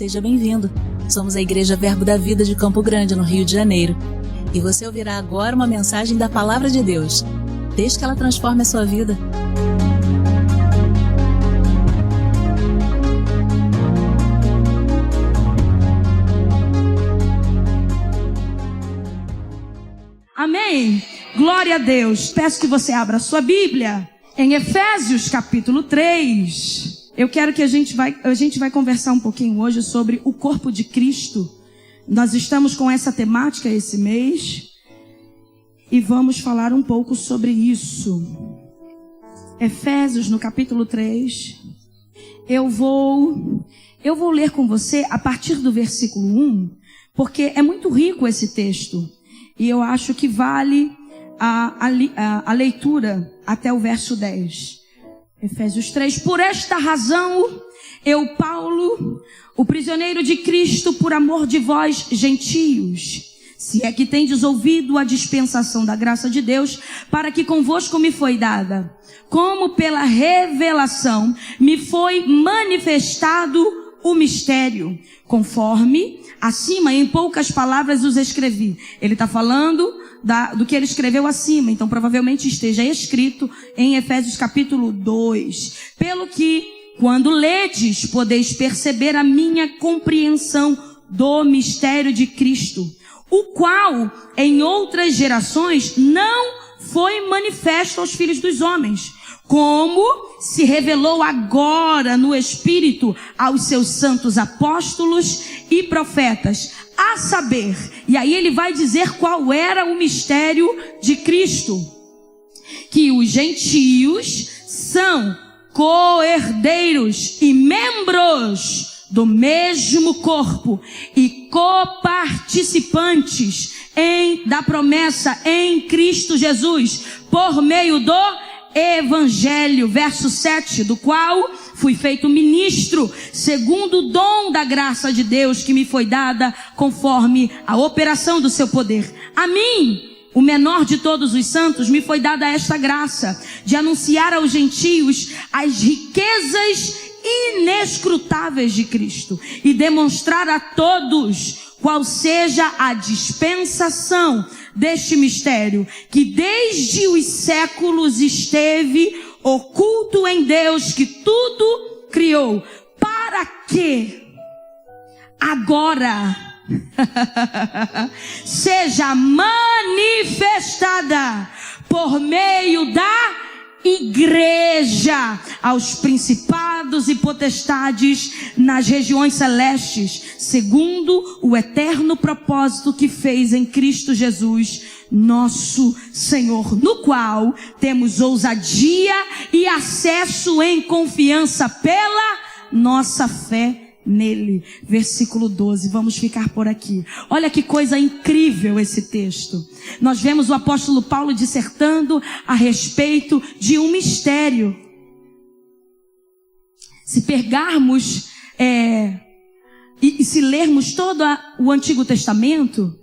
seja bem-vindo. Somos a Igreja Verbo da Vida de Campo Grande, no Rio de Janeiro. E você ouvirá agora uma mensagem da Palavra de Deus. Desde que ela transforme a sua vida. Amém? Glória a Deus. Peço que você abra a sua Bíblia em Efésios capítulo 3. Eu quero que a gente vai conversar um pouquinho hoje sobre o corpo de Cristo. Nós estamos com essa temática esse mês e vamos falar um pouco sobre isso. Efésios no capítulo 3. Eu vou ler com você a partir do versículo 1, porque é muito rico esse texto. E eu acho que vale a leitura até o verso 10. Efésios 3. Por esta razão, eu, Paulo, o prisioneiro de Cristo, por amor de vós, gentios, se é que tendes ouvido a dispensação da graça de Deus, para que convosco me foi dada, como pela revelação me foi manifestado o mistério, conforme acima, em poucas palavras, os escrevi. Ele está falando do que ele escreveu acima, então provavelmente esteja escrito em Efésios capítulo 2. Pelo que, quando ledes, podeis perceber a minha compreensão do mistério de Cristo, o qual em outras gerações não foi manifesto aos filhos dos homens, como se revelou agora no Espírito aos seus santos apóstolos e profetas, a saber, e aí ele vai dizer qual era o mistério de Cristo, que os gentios são co-herdeiros e membros do mesmo corpo e coparticipantes da promessa em Cristo Jesus, por meio do Evangelho, verso 7, do qual fui feito ministro, segundo o dom da graça de Deus que me foi dada, conforme a operação do seu poder. A mim, o menor de todos os santos, me foi dada esta graça, de anunciar aos gentios as riquezas inescrutáveis de Cristo, e demonstrar a todos qual seja a dispensação deste mistério, que desde os séculos esteve oculto em Deus, que tudo criou, para que agora seja manifestada por meio da Igreja aos principados e potestades nas regiões celestes, segundo o eterno propósito que fez em Cristo Jesus, nosso Senhor, no qual temos ousadia e acesso em confiança pela nossa fé nele. Versículo 12, vamos ficar por aqui. Olha que coisa incrível esse texto. Nós vemos o apóstolo Paulo dissertando a respeito de um mistério. Se pegarmos e se lermos todo o Antigo Testamento,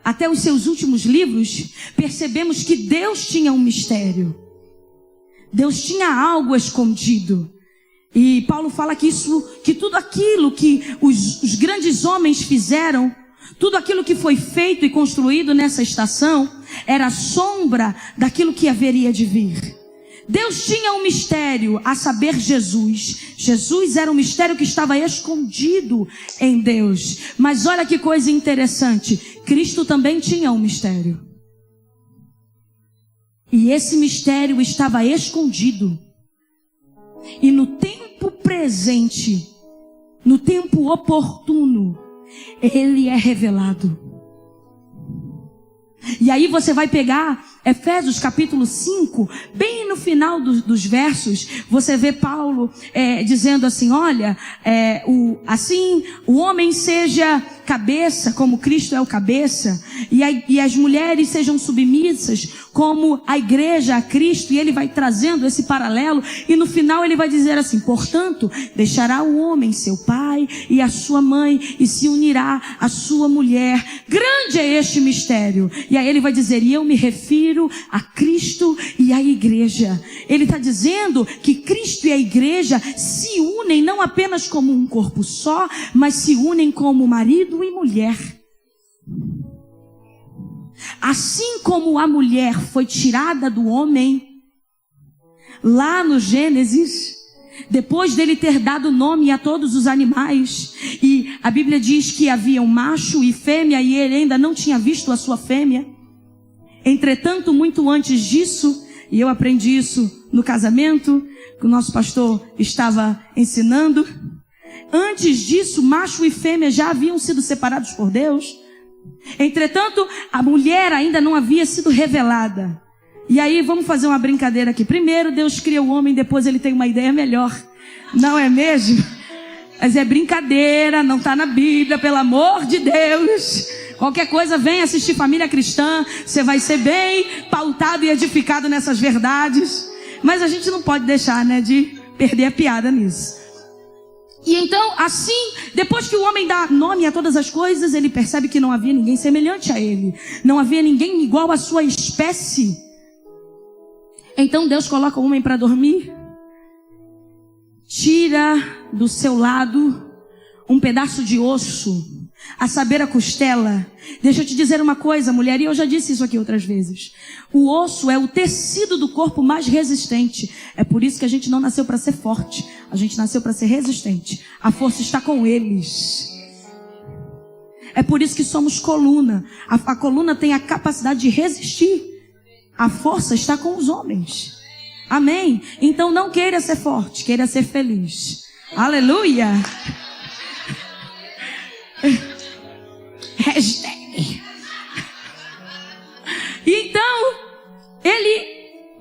até os seus últimos livros, percebemos que Deus tinha um mistério. Deus tinha algo escondido. E Paulo fala que tudo aquilo que os grandes homens fizeram, tudo aquilo que foi feito e construído nessa estação, era sombra daquilo que haveria de vir. Deus tinha um mistério, a saber, Jesus. Jesus era um mistério que estava escondido em Deus. Mas olha que coisa interessante, Cristo também tinha um mistério. E esse mistério estava escondido. E no tempo presente, no tempo oportuno, ele é revelado. E aí você vai pegar Efésios capítulo 5, bem no final dos versos, você vê Paulo dizendo assim, olha, assim o homem seja cabeça, como Cristo é o cabeça, e as mulheres sejam submissas, como a igreja a Cristo, e ele vai trazendo esse paralelo, e no final ele vai dizer assim, portanto, deixará o homem seu pai e a sua mãe, e se unirá à sua mulher. Grande é este mistério. E aí ele vai dizer, e eu me refiro refiro a Cristo e a igreja. Ele está dizendo que Cristo e a igreja se unem não apenas como um corpo só, mas se unem como marido e mulher. Assim como a mulher foi tirada do homem, lá no Gênesis, depois dele ter dado nome a todos os animais, e a Bíblia diz que havia um macho e fêmea, e ele ainda não tinha visto a sua fêmea. Entretanto, muito antes disso, e eu aprendi isso no casamento, que o nosso pastor estava ensinando, antes disso, macho e fêmea já haviam sido separados por Deus. Entretanto, a mulher ainda não havia sido revelada. E aí, vamos fazer uma brincadeira aqui. Primeiro, Deus cria o homem, depois ele tem uma ideia melhor. Não é mesmo? Mas é brincadeira, não está na Bíblia, pelo amor de Deus. Qualquer coisa, vem assistir Família Cristã. Você vai ser bem pautado e edificado nessas verdades. Mas a gente não pode deixar, de perder a piada nisso. E então, assim, depois que o homem dá nome a todas as coisas, ele percebe que não havia ninguém semelhante a ele. Não havia ninguém igual à sua espécie. Então Deus coloca o homem para dormir, tira do seu lado um pedaço de osso, a saber, a costela. Deixa eu te dizer uma coisa, mulher, e eu já disse isso aqui outras vezes. O osso é o tecido do corpo mais resistente. É por isso que a gente não nasceu para ser forte, a gente nasceu para ser resistente. A força está com eles. É por isso que somos coluna. A coluna tem a capacidade de resistir. A força está com os homens. Amém? Então não queira ser forte, queira ser feliz. Aleluia! Hashtag. Então,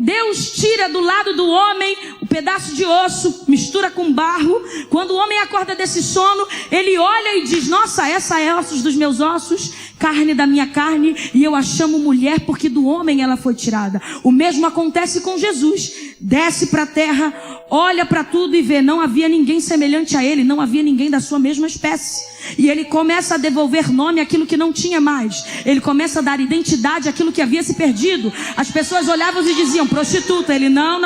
Deus tira do lado do homem o pedaço de osso, mistura com barro. Quando o homem acorda desse sono, ele olha e diz: nossa, essa é ossos dos meus ossos, carne da minha carne, e eu a chamo mulher porque do homem ela foi tirada. O mesmo acontece com Jesus. Desce para a terra, olha para tudo e vê, não havia ninguém semelhante a ele, não havia ninguém da sua mesma espécie. E ele começa a devolver nome àquilo que não tinha mais. Ele começa a dar identidade àquilo que havia se perdido. As pessoas olhavam e diziam: prostituta. Ele: não.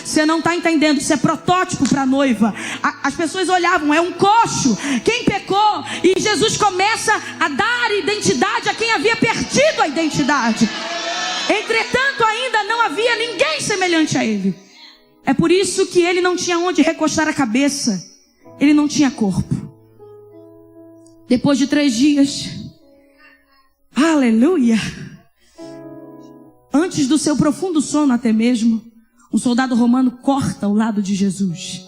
Você não está entendendo, isso é protótipo para a noiva. As pessoas olhavam: é um coxo. Quem pecou? E Jesus começa a dar identidade a quem havia perdido a identidade. Entretanto, ainda não havia ninguém semelhante a ele. É por isso que ele não tinha onde recostar a cabeça. Ele não tinha corpo. Depois de 3 dias, aleluia, antes do seu profundo sono até mesmo, um soldado romano corta o lado de Jesus.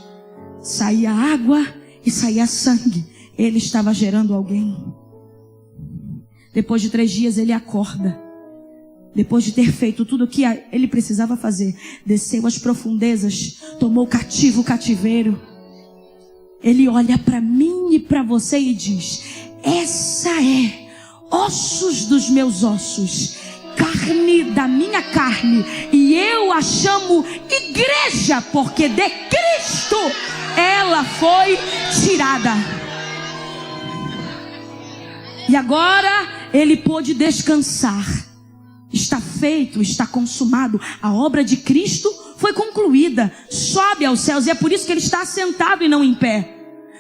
Saía água e saía sangue. Ele estava gerando alguém. Depois de 3 dias ele acorda. Depois de ter feito tudo o que ele precisava fazer, desceu às profundezas, tomou cativo o cativeiro. Ele olha para mim e para você e diz: essa é ossos dos meus ossos, carne da minha carne, e eu a chamo igreja, porque de Cristo ela foi tirada. E agora ele pôde descansar. Está feito, está consumado. A obra de Cristo foi concluída. Sobe aos céus. E é por isso que ele está assentado e não em pé.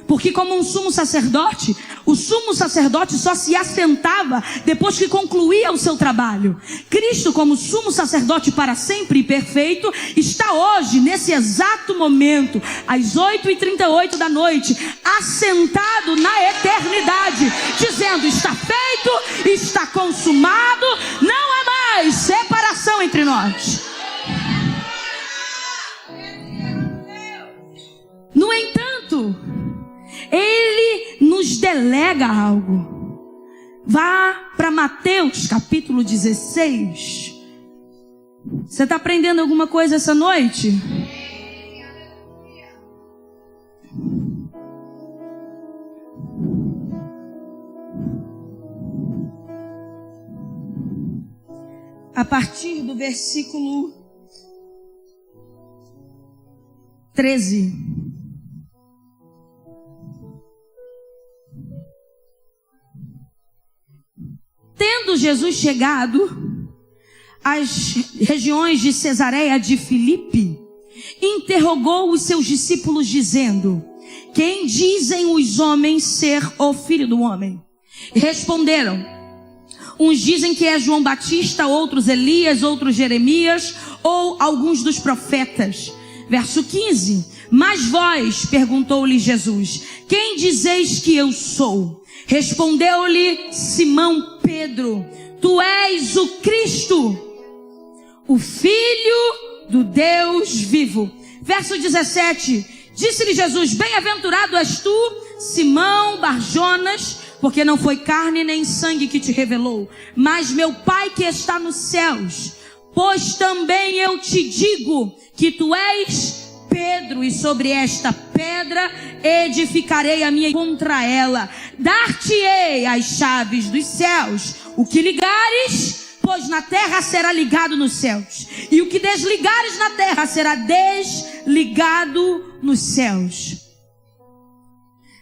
Porque como um sumo sacerdote, o sumo sacerdote só se assentava depois que concluía o seu trabalho. Cristo, como sumo sacerdote para sempre e perfeito, está hoje, nesse exato momento, às 8h38 da noite, assentado na eternidade, dizendo: está feito, está consumado, não há mais separação entre nós. No entanto, ele nos delega algo. Vá para Mateus capítulo 16. Você está aprendendo alguma coisa essa noite? A partir do versículo 13. Tendo Jesus chegado, às regiões de Cesareia de Filipe, interrogou os seus discípulos dizendo: quem dizem os homens ser o Filho do Homem? E responderam: uns dizem que é João Batista, outros Elias, outros Jeremias ou alguns dos profetas. Verso 15: mas vós, perguntou-lhe Jesus, quem dizeis que eu sou? Respondeu-lhe Simão Pedro: tu és o Cristo, o Filho do Deus vivo. Verso 17: disse-lhe Jesus: bem-aventurado és tu, Simão Barjonas, porque não foi carne nem sangue que te revelou, mas meu Pai que está nos céus. Pois também eu te digo que tu és Pedro, e sobre esta pedra edificarei a minha, contra ela dar-te-ei as chaves dos céus. O que ligares, pois na terra, será ligado nos céus, e o que desligares na terra será desligado nos céus.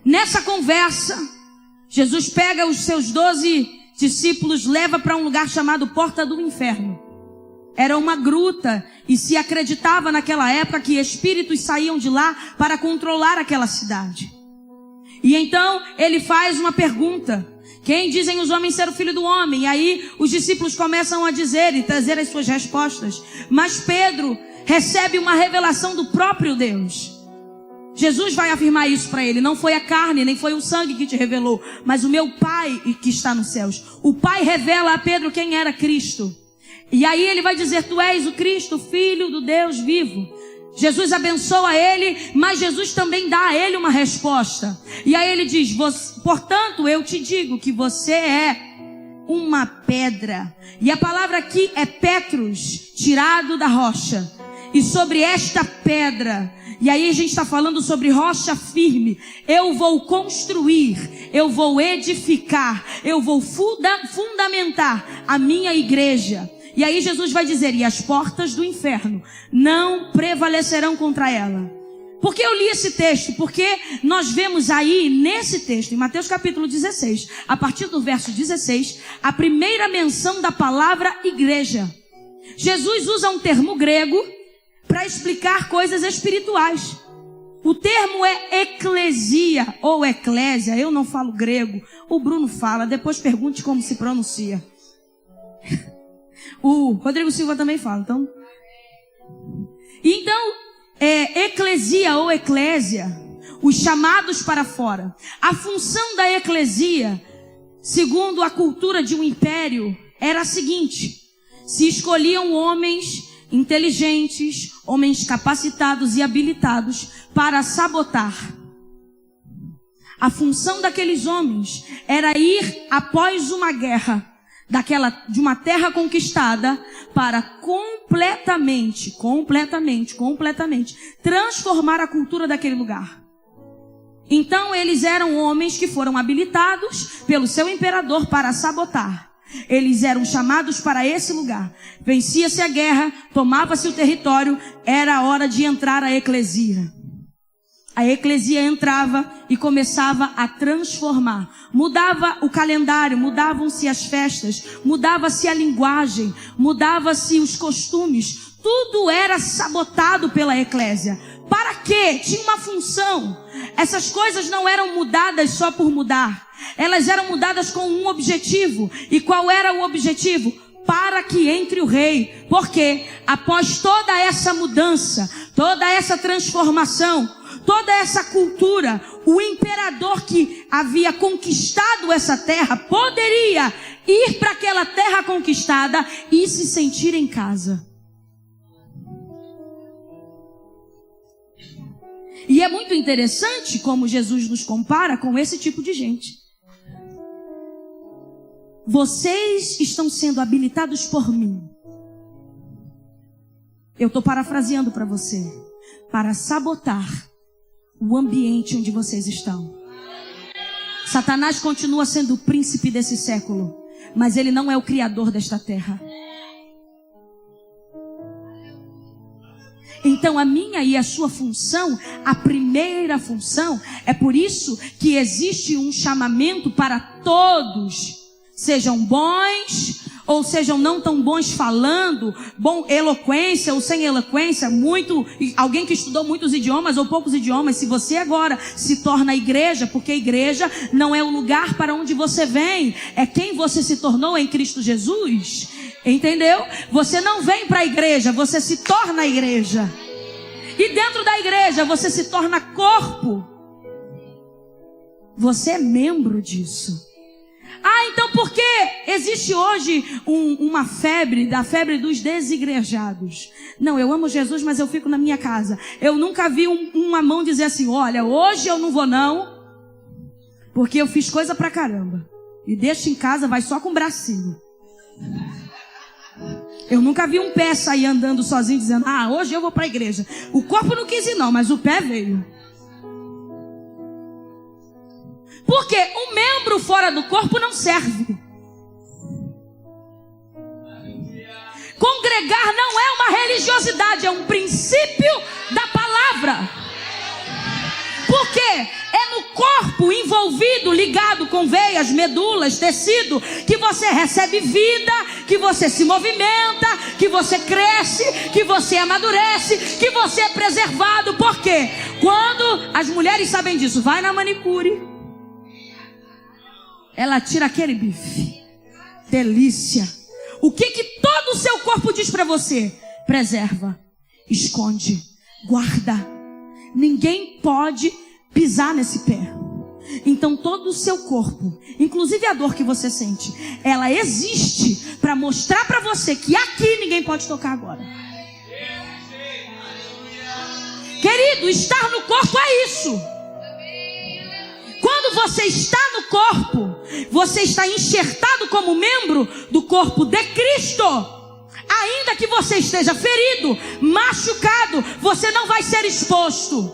Nessa conversa, Jesus pega os seus 12 discípulos, leva para um lugar chamado Porta do Inferno. Era uma gruta e se acreditava naquela época que espíritos saíam de lá para controlar aquela cidade. E então ele faz uma pergunta: quem dizem os homens ser o Filho do Homem? E aí os discípulos começam a dizer e trazer as suas respostas. Mas Pedro recebe uma revelação do próprio Deus. Jesus vai afirmar isso para ele: não foi a carne, nem foi o sangue que te revelou, mas o meu Pai que está nos céus. O Pai revela a Pedro quem era Cristo. E aí ele vai dizer: tu és o Cristo, Filho do Deus vivo. Jesus abençoa ele, mas Jesus também dá a ele uma resposta. E aí ele diz: portanto eu te digo que você é uma pedra. E a palavra aqui é Petros, tirado da rocha. E sobre esta pedra, e aí a gente está falando sobre rocha firme, eu vou construir, eu vou edificar, eu vou fundamentar a minha igreja. E aí Jesus vai dizer: e as portas do inferno não prevalecerão contra ela. Por que eu li esse texto? Porque nós vemos aí nesse texto, em Mateus capítulo 16, a partir do verso 16, a primeira menção da palavra igreja. Jesus usa um termo grego para explicar coisas espirituais. O termo é eclesia ou eclésia. Eu não falo grego, o Bruno fala, depois pergunte como se pronuncia. O Rodrigo Silva também fala, então. Então, eclesia ou eclésia, os chamados para fora. A função da eclesia, segundo a cultura de um império, era a seguinte: se escolhiam homens inteligentes, homens capacitados e habilitados para sabotar. A função daqueles homens era ir após uma guerra de uma terra conquistada para completamente transformar a cultura daquele lugar. Então eles eram homens que foram habilitados pelo seu imperador para sabotar. Eles eram chamados para esse lugar. Vencia-se a guerra, tomava-se o território, era a hora de entrar a eclesia. A eclesia entrava e começava a transformar. Mudava o calendário, mudavam-se as festas, mudava-se a linguagem, mudava-se os costumes. Tudo era sabotado pela eclésia. Para quê? Tinha uma função. Essas coisas não eram mudadas só por mudar. Elas eram mudadas com um objetivo. E qual era o objetivo? Para que entre o rei. Porque após toda essa mudança, toda essa transformação, toda essa cultura, o imperador que havia conquistado essa terra poderia ir para aquela terra conquistada e se sentir em casa. E é muito interessante como Jesus nos compara com esse tipo de gente. Vocês estão sendo habilitados por mim. Eu estou parafraseando para você. Para sabotar o ambiente onde vocês estão. Satanás continua sendo o príncipe desse século, mas ele não é o criador desta terra. Então a minha e a sua função, a primeira função, é por isso que existe um chamamento para todos, sejam bons ou sejam não tão bons falando, eloquência ou sem eloquência, alguém que estudou muitos idiomas ou poucos idiomas, se você agora se torna igreja, porque a igreja não é o lugar para onde você vem, é quem você se tornou em Cristo Jesus, entendeu? Você não vem para a igreja, você se torna a igreja, e dentro da igreja você se torna corpo, você é membro disso. Então por que existe hoje uma febre, da febre dos desigrejados? Não, eu amo Jesus, mas eu fico na minha casa. Eu nunca vi uma mão dizer assim, olha, hoje eu não vou não, porque eu fiz coisa pra caramba. E deixa em casa, vai só com o bracinho. Eu nunca vi um pé sair andando sozinho dizendo, hoje eu vou pra igreja. O corpo não quis ir não, mas o pé veio. Porque um membro fora do corpo não serve. Congregar não é uma religiosidade, é um princípio da palavra. Porque é no corpo envolvido, ligado com veias, medulas, tecido, que você recebe vida, que você se movimenta, que você cresce, que você amadurece, que você é preservado. Por quê? Quando as mulheres sabem disso, vai na manicure, ela tira aquele bife. Delícia. O que todo o seu corpo diz para você? Preserva, esconde, guarda. Ninguém pode pisar nesse pé. Então todo o seu corpo, inclusive a dor que você sente, ela existe para mostrar para você que aqui ninguém pode tocar agora. Querido, estar no corpo é isso. Quando você está no corpo, você está enxertado como membro do corpo de Cristo. Ainda que você esteja ferido, machucado, você não vai ser exposto.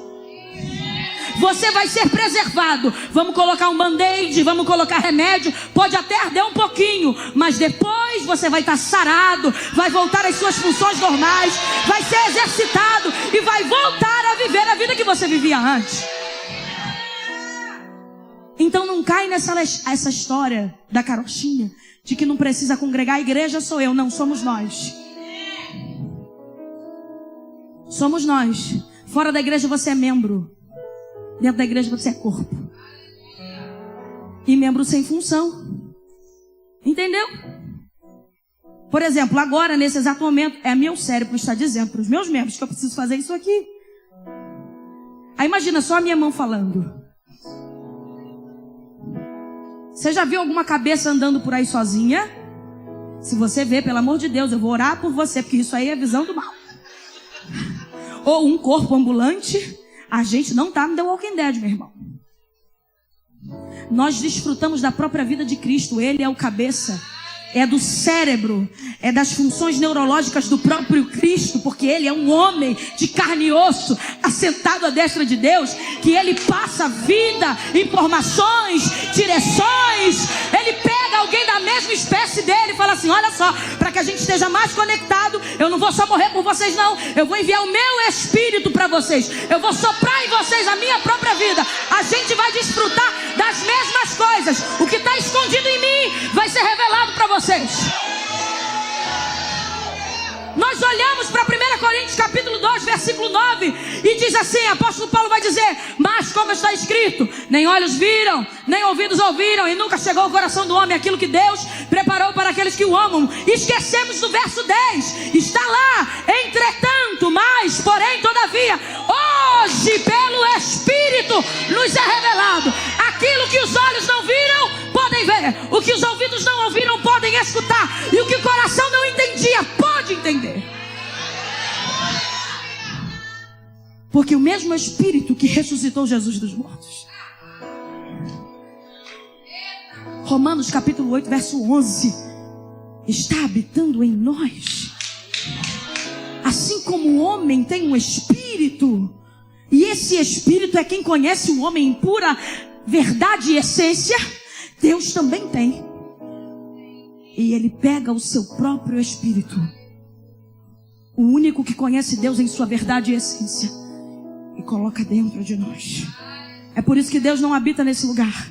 Você vai ser preservado. Vamos colocar um band-aid, vamos colocar remédio, pode até arder um pouquinho, mas depois você vai estar sarado, vai voltar às suas funções normais, vai ser exercitado e vai voltar a viver a vida que você vivia antes. Então não cai essa história da carochinha de que não precisa congregar. A igreja sou eu. Não, somos nós. Somos nós. Fora da igreja você é membro. Dentro da igreja você é corpo. E membro sem função. Entendeu? Por exemplo, agora nesse exato momento é meu cérebro está dizendo para os meus membros que eu preciso fazer isso aqui. Aí imagina só a minha mão falando. Você já viu alguma cabeça andando por aí sozinha? Se você vê, pelo amor de Deus, eu vou orar por você, porque isso aí é visão do mal. Ou um corpo ambulante. A gente não está no The Walking Dead, meu irmão. Nós desfrutamos da própria vida de Cristo. Ele é o cabeça. É do cérebro, é das funções neurológicas do próprio Cristo, porque ele é um homem de carne e osso, assentado à destra de Deus, que ele passa vida, informações, direções. Ele pega alguém da mesma espécie dele e fala assim, olha só, para que a gente esteja mais conectado, eu não vou só morrer por vocês não, eu vou enviar o meu Espírito para vocês, eu vou soprar em vocês a minha própria vida, a gente vai desfrutar das mesmas coisas. O que está escondido em mim vai ser revelado para vocês. Nós olhamos para 1 Coríntios capítulo 2, versículo 9, e diz assim, apóstolo Paulo vai dizer, mas como está escrito, nem olhos viram, nem ouvidos ouviram, e nunca chegou ao coração do homem aquilo que Deus preparou para aqueles que o amam. Esquecemos do verso 10, está lá, entretanto, mas, porém, todavia, hoje pelo Espírito nos é revelado, aquilo que os olhos não viram, podem ver, o que os ouvidos não ouviram, podem escutar, e o que o coração não entendia, pode entender. Porque o mesmo Espírito que ressuscitou Jesus dos mortos. Romanos capítulo 8, verso 11. Está habitando em nós. Assim como o homem tem um Espírito, e esse Espírito é quem conhece o homem em pura verdade e essência, Deus também tem. E Ele pega o seu próprio Espírito, o único que conhece Deus em sua verdade e essência, e coloca dentro de nós. É por isso que Deus não habita nesse lugar,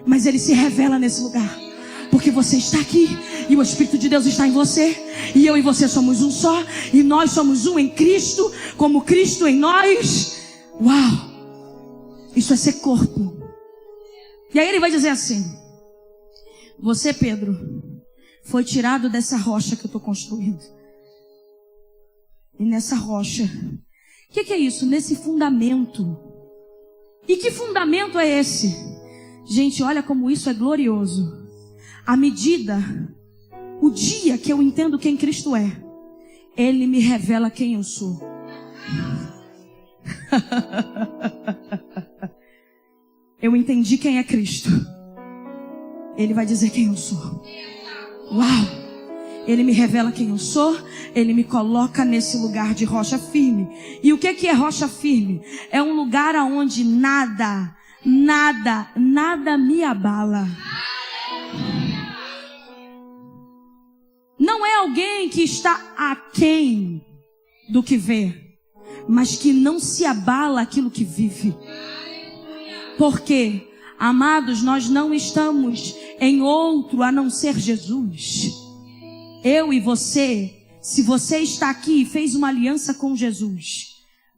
mas Ele se revela nesse lugar. Porque você está aqui e o Espírito de Deus está em você. E eu e você somos um só. E nós somos um em Cristo, como Cristo em nós. Uau! Isso é ser corpo. E aí ele vai dizer assim: você, Pedro, foi tirado dessa rocha que eu estou construindo. E nessa rocha, o que é isso? Nesse fundamento. E que fundamento é esse? Gente, olha como isso é glorioso. À medida, o dia que eu entendo quem Cristo é, Ele me revela quem eu sou. Eu entendi quem é Cristo. Ele vai dizer quem eu sou. Uau! Ele me revela quem eu sou. Ele me coloca nesse lugar de rocha firme. E o que é rocha firme? É um lugar onde nada me abala. Não é alguém que está aquém do que vê, mas que não se abala aquilo que vive. Porque, amados, nós não estamos em outro a não ser Jesus. Eu e você, se você está aqui e fez uma aliança com Jesus,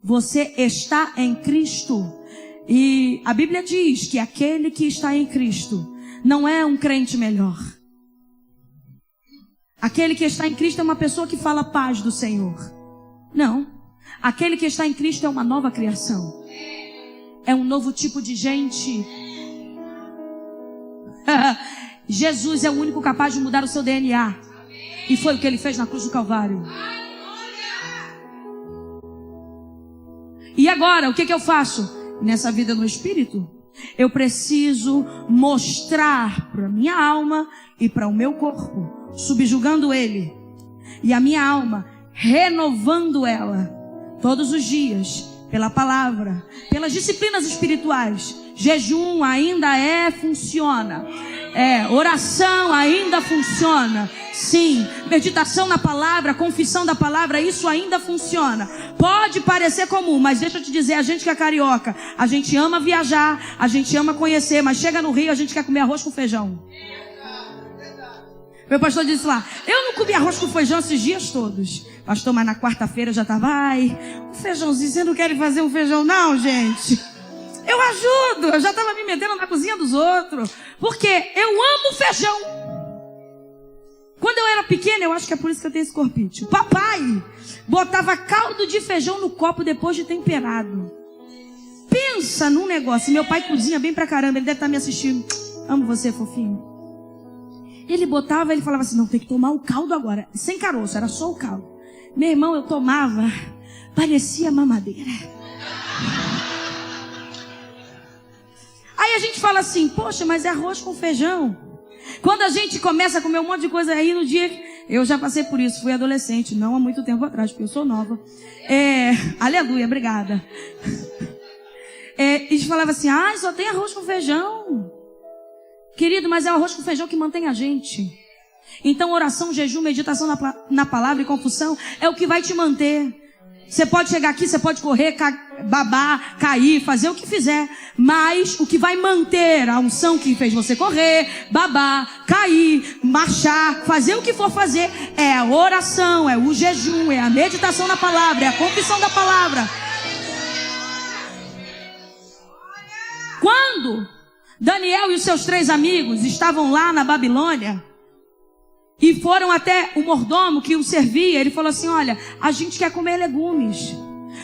você está em Cristo. E a Bíblia diz que aquele que está em Cristo não é um crente melhor. Aquele que está em Cristo é uma pessoa que fala paz do Senhor. Não. Aquele que está em Cristo é uma nova criação. É um novo tipo de gente. Jesus é o único capaz de mudar o seu DNA. E foi o que Ele fez na cruz do Calvário. E agora, o que eu faço? Nessa vida no Espírito, eu preciso mostrar para a minha alma e para o meu corpo, subjugando ele, e a minha alma renovando ela todos os dias, pela palavra, pelas disciplinas espirituais. Jejum ainda funciona. Oração ainda funciona. Sim, meditação na palavra, confissão da palavra, isso ainda funciona. Pode parecer comum, mas deixa eu te dizer, a gente que é carioca, a gente ama viajar, a gente ama conhecer, mas chega no Rio, a gente quer comer arroz com feijão. Meu pastor disse lá, eu não comi arroz com feijão esses dias todos. Pastor, mas na quarta-feira eu já estava, um feijãozinho, você não quer fazer um feijão não, gente? Eu ajudo, eu já estava me metendo na cozinha dos outros, porque eu amo feijão. Quando eu era pequena, eu acho que é por isso que eu tenho esse corpite. O papai botava caldo de feijão no copo depois de temperado. Pensa num negócio. Meu pai cozinha bem pra caramba, ele deve estar me assistindo. Amo você, fofinho. Ele botava, ele falava assim, não, tem que tomar o caldo agora. Sem caroço, era só o caldo. Meu irmão, eu tomava, parecia mamadeira. Aí a gente fala assim, poxa, mas é arroz com feijão. Quando a gente começa a comer um monte de coisa aí no dia, eu já passei por isso, fui adolescente, não há muito tempo atrás, porque eu sou nova. Aleluia, obrigada. E falava assim, só tem arroz com feijão. Querido, mas é o arroz com feijão que mantém a gente. Então oração, jejum, meditação na palavra e confusão é o que vai te manter. Você pode chegar aqui, você pode correr, babar, cair, fazer o que fizer. Mas o que vai manter a unção que fez você correr, babar, cair, marchar, fazer o que for fazer, é a oração, é o jejum, é a meditação na palavra, é a confissão da palavra. Quando Daniel e os seus 3 amigos estavam lá na Babilônia, e foram até o mordomo que o servia, ele falou assim, olha, a gente quer comer legumes.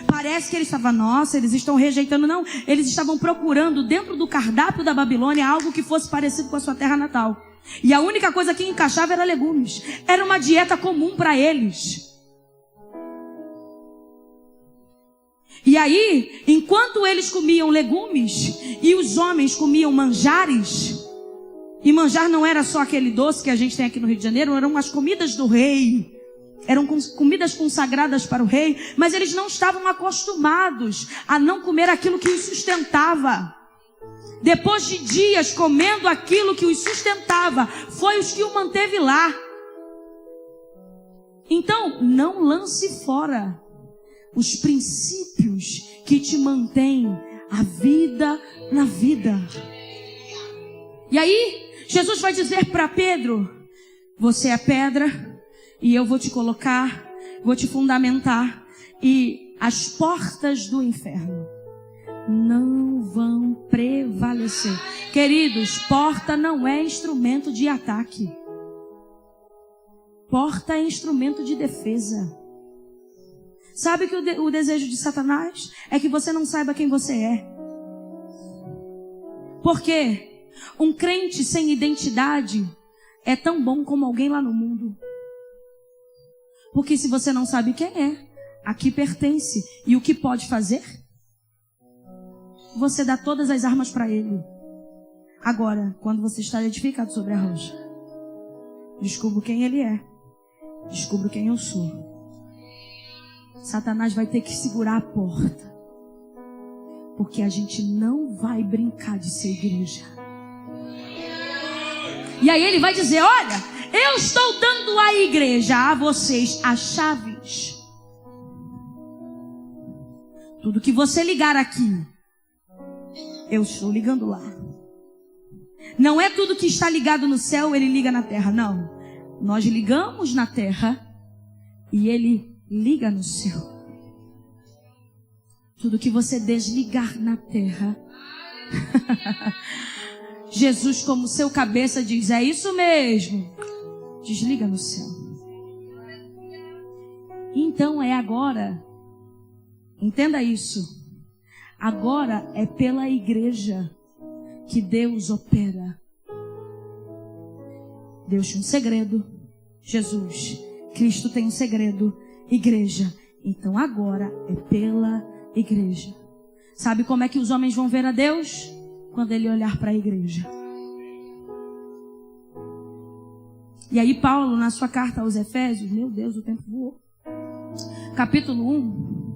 Parece que ele estava, nossa, eles estão rejeitando. Não, eles estavam procurando dentro do cardápio da Babilônia algo que fosse parecido com a sua terra natal. E a única coisa que encaixava era legumes. Era uma dieta comum para eles. E aí, enquanto eles comiam legumes e os homens comiam manjares, e manjar não era só aquele doce que a gente tem aqui no Rio de Janeiro, eram as comidas do rei. Eram comidas consagradas para o rei, mas eles não estavam acostumados a não comer aquilo que os sustentava. Depois de dias comendo aquilo que os sustentava, foi os que o manteve lá. Então, não lance fora os princípios que te mantêm a vida na vida. E aí, Jesus vai dizer para Pedro: você é pedra e eu vou te colocar, vou te fundamentar, e as portas do inferno não vão prevalecer. Queridos, porta não é instrumento de ataque. Porta é instrumento de defesa. Sabe que o desejo de Satanás é que você não saiba quem você é. Por quê? Um crente sem identidade é tão bom como alguém lá no mundo. Porque se você não sabe quem é, a que pertence e o que pode fazer, você dá todas as armas para ele. Agora, quando você está edificado sobre a rocha, descubro quem ele é, descubro quem eu sou. Satanás vai ter que segurar a porta, porque a gente não vai brincar de ser igreja. E aí ele vai dizer: olha, eu estou dando à igreja, a vocês, as chaves. Tudo que você ligar aqui, eu estou ligando lá. Não é tudo que está ligado no céu, ele liga na terra. Não. Nós ligamos na terra e ele liga no céu. Tudo que você desligar na terra, Jesus, como seu cabeça, diz: é isso mesmo. Desliga no céu. Então é agora. Entenda isso. Agora é pela igreja que Deus opera. Deus tinha um segredo. Jesus, Cristo tem um segredo. Igreja. Então agora é pela igreja. Sabe como é que os homens vão ver a Deus? Quando ele olhar para a igreja. E aí Paulo, na sua carta aos Efésios, meu Deus, o tempo voou. Capítulo 1.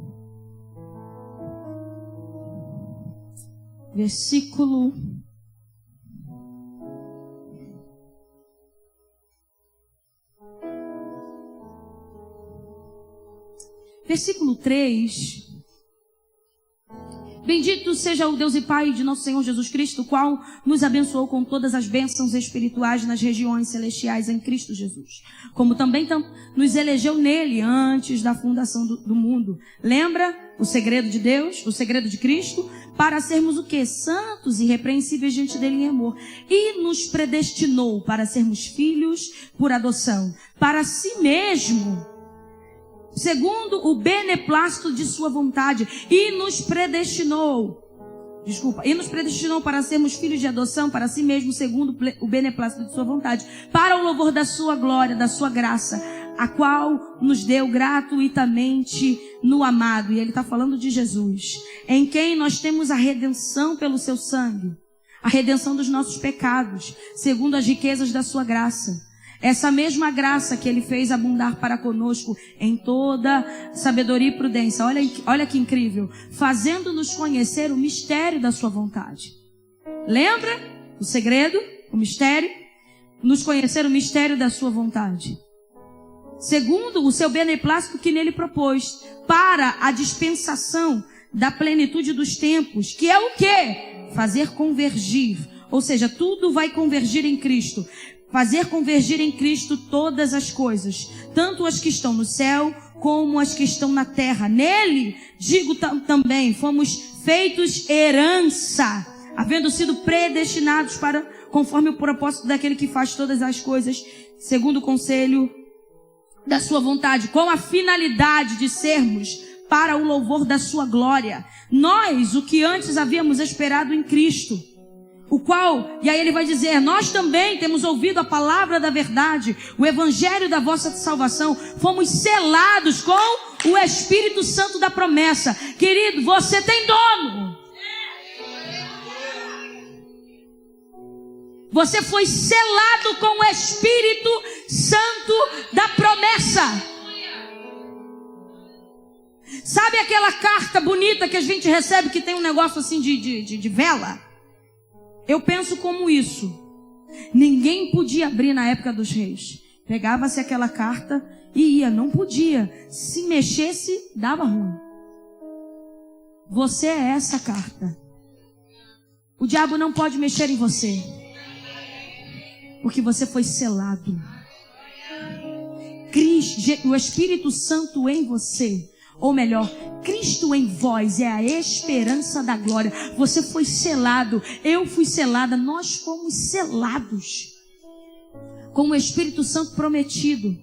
Versículo 3. Bendito seja o Deus e Pai de nosso Senhor Jesus Cristo, o qual nos abençoou com todas as bênçãos espirituais nas regiões celestiais em Cristo Jesus. Como também nos elegeu nele antes da fundação do mundo. Lembra o segredo de Deus, o segredo de Cristo? Para sermos o quê? Santos e irrepreensíveis diante dele em amor. E nos predestinou para sermos filhos por adoção, para si mesmo, segundo o beneplácito de sua vontade, e nos predestinou para sermos filhos de adoção para si mesmo, segundo o beneplácito de sua vontade, para o louvor da sua glória, da sua graça, a qual nos deu gratuitamente no amado. E ele está falando de Jesus, em quem nós temos a redenção pelo seu sangue, a redenção dos nossos pecados, segundo as riquezas da sua graça. Essa mesma graça que ele fez abundar para conosco em toda sabedoria e prudência. Olha que incrível. Fazendo-nos conhecer o mistério da sua vontade. Lembra? O segredo, o mistério. Nos conhecer o mistério da sua vontade. Segundo o seu beneplácito que nele propôs. Para a dispensação da plenitude dos tempos. Que é o quê? Fazer convergir. Ou seja, tudo vai convergir em Cristo. Fazer convergir em Cristo todas as coisas, tanto as que estão no céu, como as que estão na terra. Nele, digo também, fomos feitos herança, havendo sido predestinados para, conforme o propósito daquele que faz todas as coisas, segundo o conselho da sua vontade, com a finalidade de sermos para o louvor da sua glória. Nós, o que antes havíamos esperado em Cristo, o qual, e aí ele vai dizer, nós também temos ouvido a palavra da verdade, o evangelho da vossa salvação, fomos selados com o Espírito Santo da promessa. Querido, você tem dono. Você foi selado com o Espírito Santo da promessa. Sabe aquela carta bonita que a gente recebe que tem um negócio assim de vela? Eu penso como isso. Ninguém podia abrir na época dos reis. Pegava-se aquela carta e ia. Não podia. Se mexesse, dava ruim. Você é essa carta. O diabo não pode mexer em você. Porque você foi selado. Cristo, o Espírito Santo em você, ou melhor, Cristo em vós é a esperança da glória. Você foi selado, eu fui selada, nós fomos selados com o Espírito Santo prometido.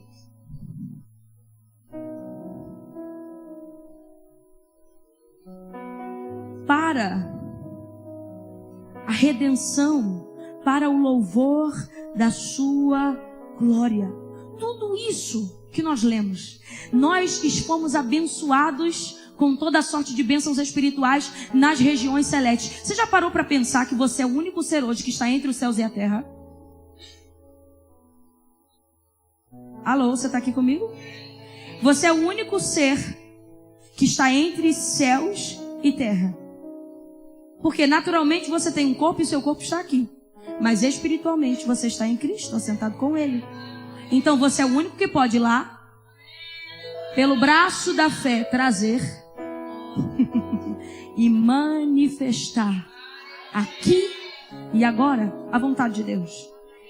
Para a redenção, para o louvor da sua glória. Tudo isso que nós lemos, nós fomos abençoados com toda a sorte de bênçãos espirituais nas regiões celestes. Você já parou para pensar que você é o único ser hoje que está entre os céus e a terra? Alô, você está aqui comigo? Você é o único ser que está entre céus e terra. Porque naturalmente você tem um corpo e seu corpo está aqui. Mas espiritualmente você está em Cristo, assentado com Ele. Então você é o único que pode ir lá, pelo braço da fé, trazer e manifestar aqui e agora a vontade de Deus.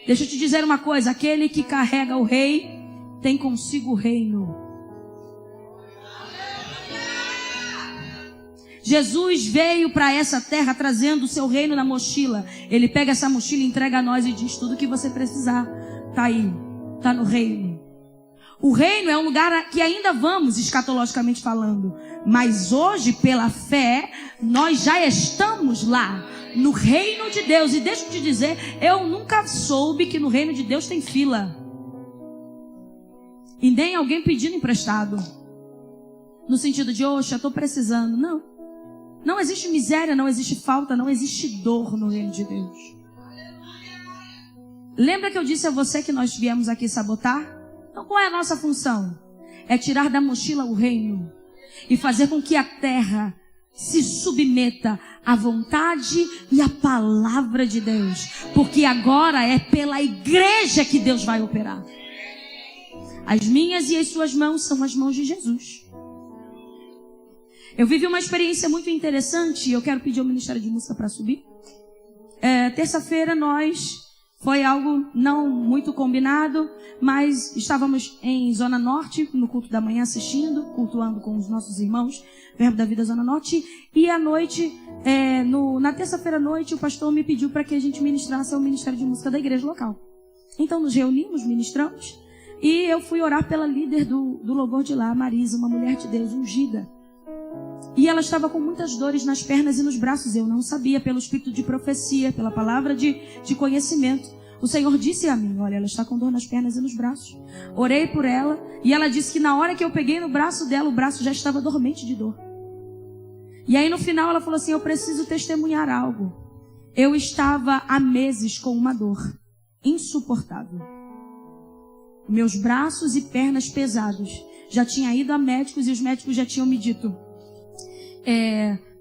Deixa eu te dizer uma coisa, aquele que carrega o rei tem consigo o reino. Jesus veio para essa terra trazendo o seu reino na mochila. Ele pega essa mochila, entrega a nós e diz: tudo que você precisar está aí, está no reino. O reino é um lugar que ainda vamos, escatologicamente falando. Mas hoje, pela fé, nós já estamos lá, no reino de Deus. E deixa eu te dizer, eu nunca soube que no reino de Deus tem fila. E nem alguém pedindo emprestado. No sentido de, oxa, estou precisando. Não. Não existe miséria, não existe falta, não existe dor no reino de Deus. Lembra que eu disse a você que nós viemos aqui sabotar? Então qual é a nossa função? É tirar da mochila o reino e fazer com que a terra se submeta à vontade e à palavra de Deus. Porque agora é pela igreja que Deus vai operar. As minhas e as suas mãos são as mãos de Jesus. Eu vivi uma experiência muito interessante e eu quero pedir ao Ministério de Música para subir. Terça-feira foi algo não muito combinado, mas estávamos em Zona Norte, no culto da manhã assistindo, cultuando com os nossos irmãos, Verbo da Vida Zona Norte, e à noite, na terça-feira à noite, o pastor me pediu para que a gente ministrasse ao Ministério de Música da igreja local. Então nos reunimos, ministramos, e eu fui orar pela líder do louvor de lá, Marisa, uma mulher de Deus ungida. E ela estava com muitas dores nas pernas e nos braços. Eu não sabia, pelo espírito de profecia, pela palavra de conhecimento. O Senhor disse a mim: olha, ela está com dor nas pernas e nos braços. Orei por ela e ela disse que na hora que eu peguei no braço dela, o braço já estava dormente de dor. E aí no final ela falou assim: eu preciso testemunhar algo. Eu estava há meses com uma dor insuportável. Meus braços e pernas pesados. Já tinha ido a médicos e os médicos já tinham me dito: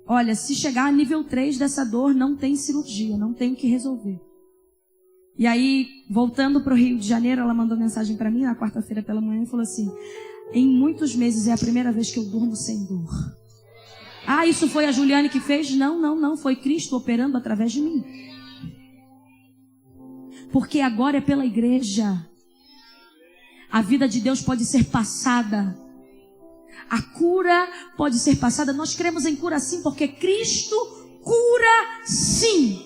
olha, se chegar a nível 3 dessa dor, não tem cirurgia, não tem o que resolver. E aí, voltando para o Rio de Janeiro, ela mandou mensagem para mim na quarta-feira pela manhã e falou assim: em muitos meses é a primeira vez que eu durmo sem dor. Ah, isso foi a Juliane que fez? Não, foi Cristo operando através de mim. Porque agora é pela igreja. A vida de Deus pode ser passada. A cura pode ser passada. Nós cremos em cura sim, porque Cristo cura sim.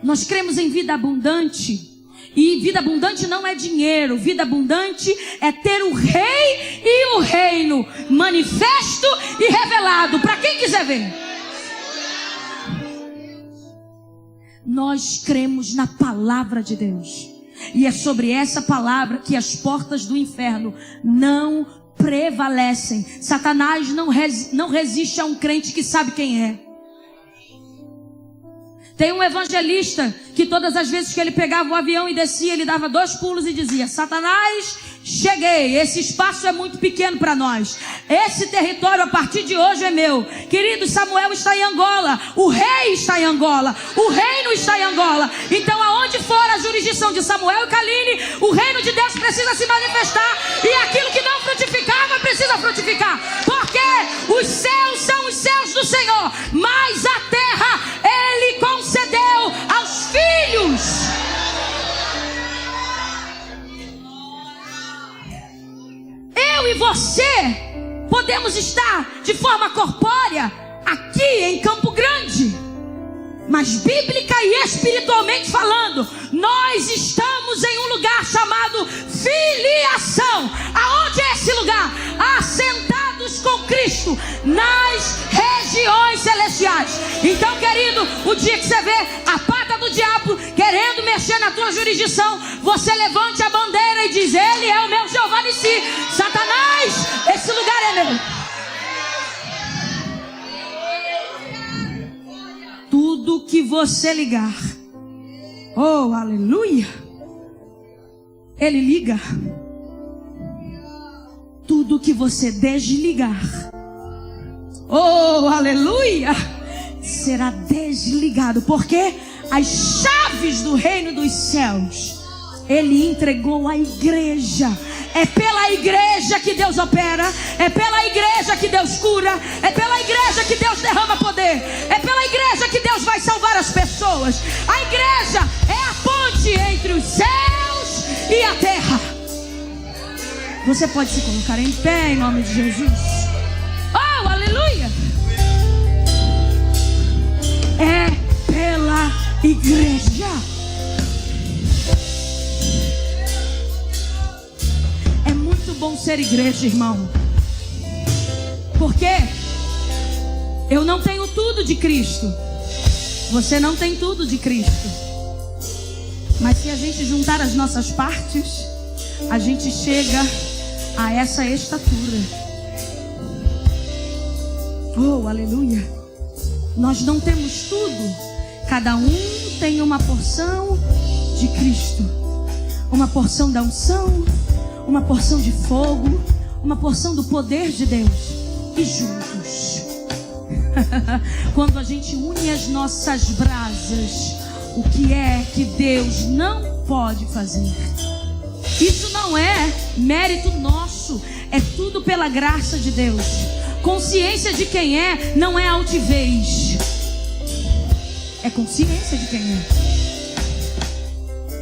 Nós cremos em vida abundante. E vida abundante não é dinheiro. Vida abundante é ter o rei e o reino manifesto e revelado para quem quiser ver. Nós cremos na palavra de Deus. E é sobre essa palavra que as portas do inferno não prevalecem. Satanás não resiste a um crente que sabe quem é. Tem um evangelista que todas as vezes que ele pegava o avião e descia, ele dava 2 pulos e dizia: Satanás, cheguei, esse espaço é muito pequeno para nós. Esse território a partir de hoje é meu. Querido, Samuel está em Angola, o rei está em Angola, o reino está em Angola. Então aonde for a jurisdição de Samuel e Kaline, o reino de Deus precisa se manifestar. E aquilo que não frutificava precisa frutificar. Porque os céus são os céus do Senhor, mas a terra Ele concedeu eu e você podemos estar de forma corpórea aqui em Campo Grande, mas bíblica e espiritualmente falando, nós estamos em um lugar chamado filiação. Aonde é esse lugar? Assentados com Cristo nas regiões celestiais. Então, querido, o dia que você vê a pata do diabo querendo mexer na tua jurisdição, você levante a bandeira e diz: ele é o meu Jeová Nissi. Satanás, esse lugar é meu. Tudo que você ligar, oh, aleluia, ele liga. Tudo que você desligar, oh, aleluia, será desligado. Porque as chaves do reino dos céus ele entregou à igreja. É pela igreja que Deus opera, é pela igreja que Deus cura, é pela igreja que Deus derrama poder, é pela igreja que Deus vai salvar as pessoas. A igreja é a ponte entre os céus e a terra. Você pode se colocar em pé em nome de Jesus. Oh, aleluia! É pela igreja. É muito bom ser igreja, irmão. Porque eu não tenho tudo de Cristo. Você não tem tudo de Cristo. Mas se a gente juntar as nossas partes, a gente chega a essa estatura. Oh, aleluia. Nós não temos tudo. Cada um tem uma porção de Cristo. Uma porção da unção, uma porção de fogo, uma porção do poder de Deus. E juntos, quando a gente une as nossas brasas, o que é que Deus não pode fazer? Isso não é mérito nosso, é tudo pela graça de Deus. Consciência de quem é, não é altivez, é consciência de quem é.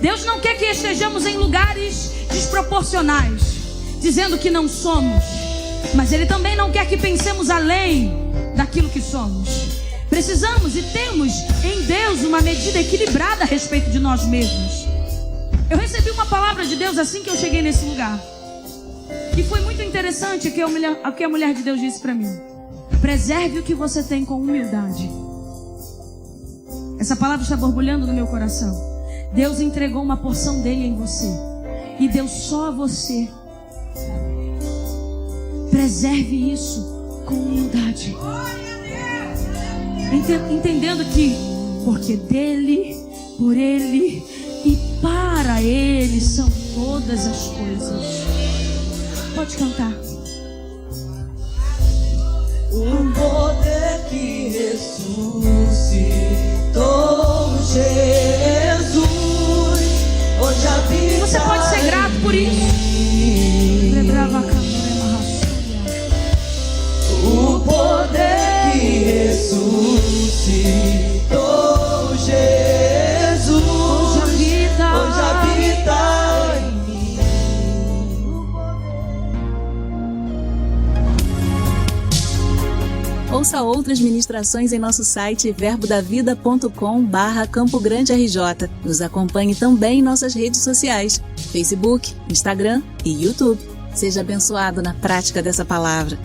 Deus não quer que estejamos em lugares desproporcionais, dizendo que não somos, mas Ele também não quer que pensemos além daquilo que somos. Precisamos e temos em Deus uma medida equilibrada a respeito de nós mesmos. Eu recebi uma palavra de Deus assim que eu cheguei nesse lugar. E foi muito interessante o que a mulher de Deus disse para mim. Preserve o que você tem com humildade. Essa palavra está borbulhando no meu coração. Deus entregou uma porção dele em você e deu só a você. Preserve isso com humildade. Entendendo que porque dele, por ele e para ele são todas as coisas. Pode cantar. O poder que ressuscitou Jesus, hoje habita. Você pode ser grato por isso. O poder que ressuscitou Jesus, hoje habita em mim. Ouça outras ministrações em nosso site verbodavida.com/Campo Grande RJ. Nos acompanhe também em nossas redes sociais, Facebook, Instagram e YouTube. Seja abençoado na prática dessa palavra.